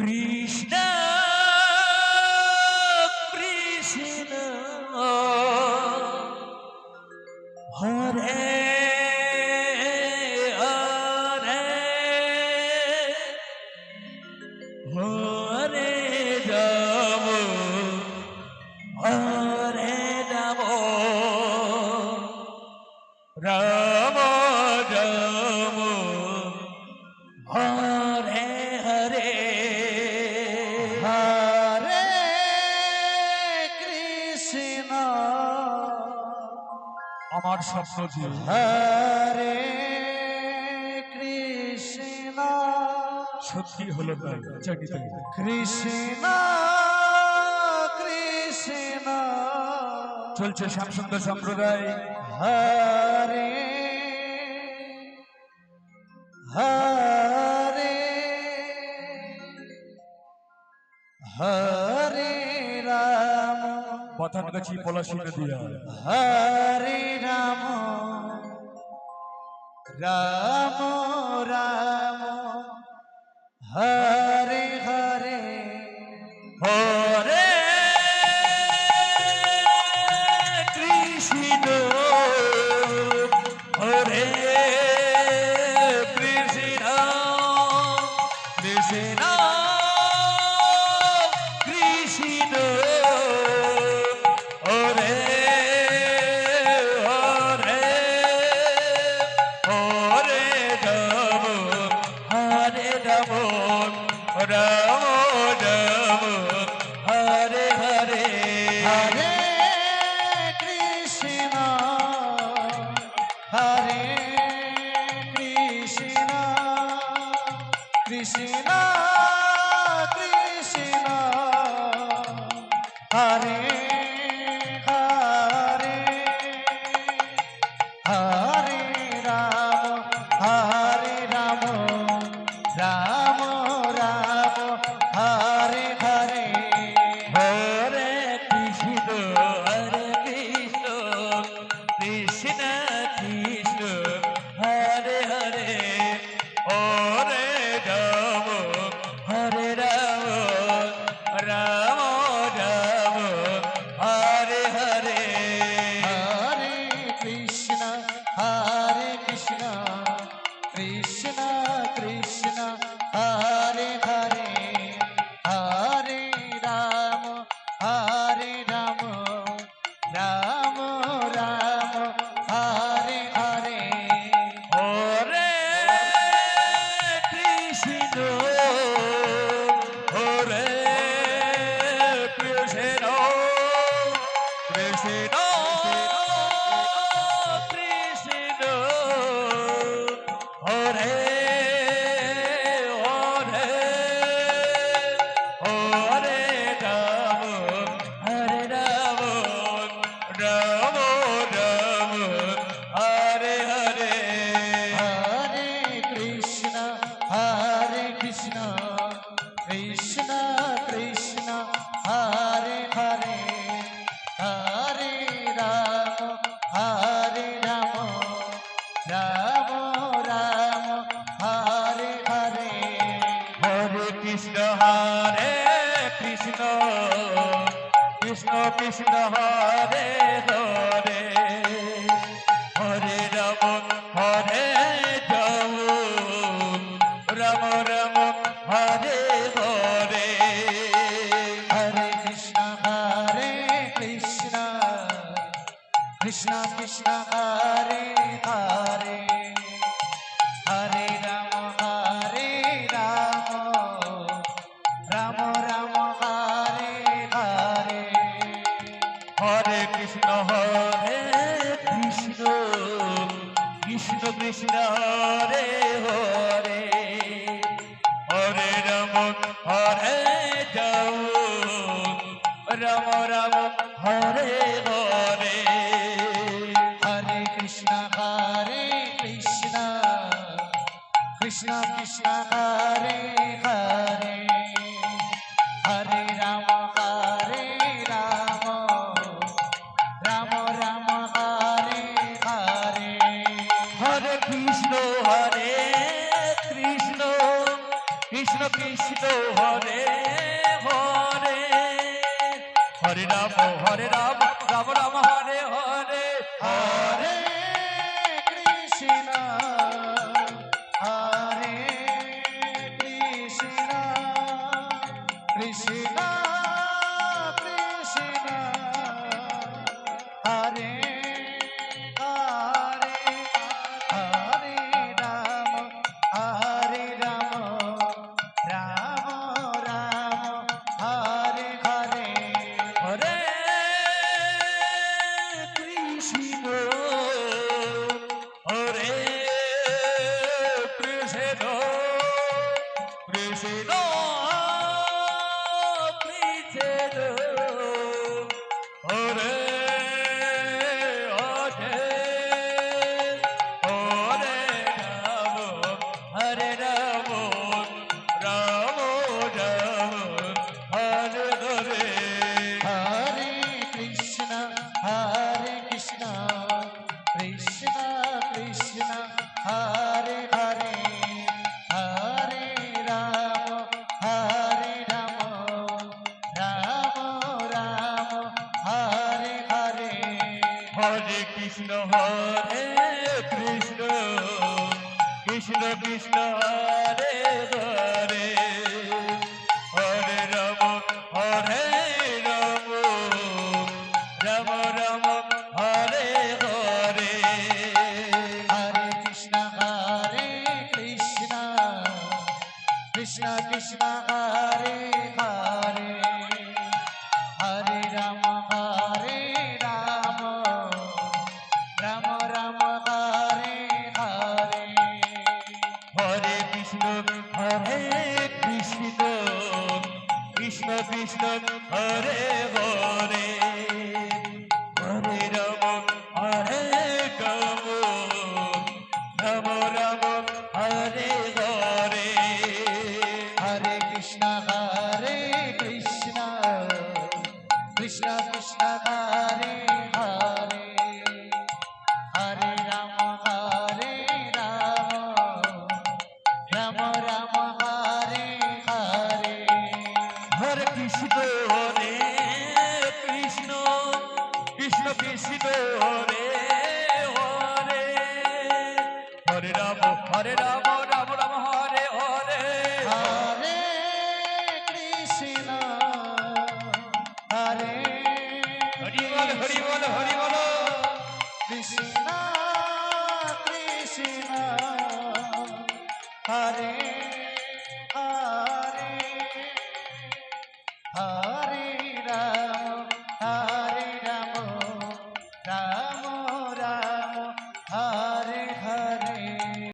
কৃষ্ণ কৃষ্ণ হরে হরে হরে রাম হরে রাম রাম রাম হরে হরে হরে কৃষ্ণ আমার স্বপ্ন যে হরে কৃষ্ণ সত্যি হলো তাই জানিতে কৃষ্ণ কৃষ্ণ চলছে শ্যামসুন্দর সম্প্রদায় হরে হরে হরে রাম পথানগাছি পলাশী নদিয়া হরে রাম রাম রাম হরে হরে হরে কৃষ্ণ হরে কৃষ্ণ কৃষ্ণ কৃষ্ণ হরে হরে হরে রাম হরে রাম রাম রাম হরে হরে হরে কৃষ্ণ হরে কৃষ্ণ কৃষ্ণ কৃষ্ণ হরে হরে হরে রাম রাম রাম হরে হরে হরে কৃষ্ণ কৃষ্ণ কৃষ্ণ হরে হরে হরে রাম রাম রাম হরে হরে হরে কৃষ্ণ কৃষ্ণ কৃষ্ণ হরে হরে হরে রাম রাম রাম হরে হরে হরে কৃষ্ণ হরে কৃষ্ণ কৃষ্ণ কৃষ্ণ হরে হরে হরে রাম রাম রাম হরে হরে হরে কৃষ্ণ কৃষ্ণ কৃষ্ণ হরে হরে হরে রাম রাম রাম হরে হরে হরে কৃষ্ণ হরে কৃষ্ণ কৃষ্ণ কৃষ্ণ হরে হরে হরে রাম রাম রাম হরে হরে হরে কৃষ্ণ কৃষ্ণ কৃষ্ণ হরে হরে হরে রাম রাম রাম হরে হরে হরে কৃষ্ণ কৃষ্ণ কৃষ্ণ হরে হরে হরে রাম রাম রাম হরে হরে হরে কৃষ্ণ কৃষ্ণ কৃষ্ণ হরে হরে হরে রাম রাম রাম হরে হরে হরে কৃষ্ণ কৃষ্ণ কৃষ্ণ হরে হরে হরে রাম রাম রাম হরে হরে হরে কৃষ্ণ হরে কৃষ্ণ কৃষ্ণ কৃষ্ণ হরে হরে হরে রাম রাম রাম হরে হরে হরে কৃষ্ণ হরে কৃষ্ণ কৃষ্ণ কৃষ্ণ হরে হরে হরে রাম হরে রাম রাম রাম হরে হরে হরে কৃষ্ণ কৃষ্ণ কৃষ্ণ হরে হরে হরে রাম রাম রাম হরে হরে হরে কৃষ্ণ হরে কৃষ্ণ কৃষ্ণ কৃষ্ণ হরে হরে হরে রাম হরে রাম রাম রাম হরে হরে হরে কৃষ্ণ কৃষ্ণ কৃষ্ণ কৃষ্ণ হরে হরে হরে রাম রাম রাম হরে হরে হরে কৃষ্ণ হরে কৃষ্ণ কৃষ্ণ কৃষ্ণ হরে হরে হরে রাম হরে রাম রাম রাম হরে হরে হরে কৃষ্ণ কৃষ্ণ কৃষ্ণ কৃষ্ণ হরে হরে হরে রাম রাম রাম হরে হরে হরে কৃষ্ণ হরে কৃষ্ণ কৃষ্ণ কৃষ্ণ হরে হরে হরে রাম রাম রাম হরে হরে হরে কৃষ্ণ হরে হরি বল হরি বল হরি বল কৃষ্ণ কৃষ্ণ হরে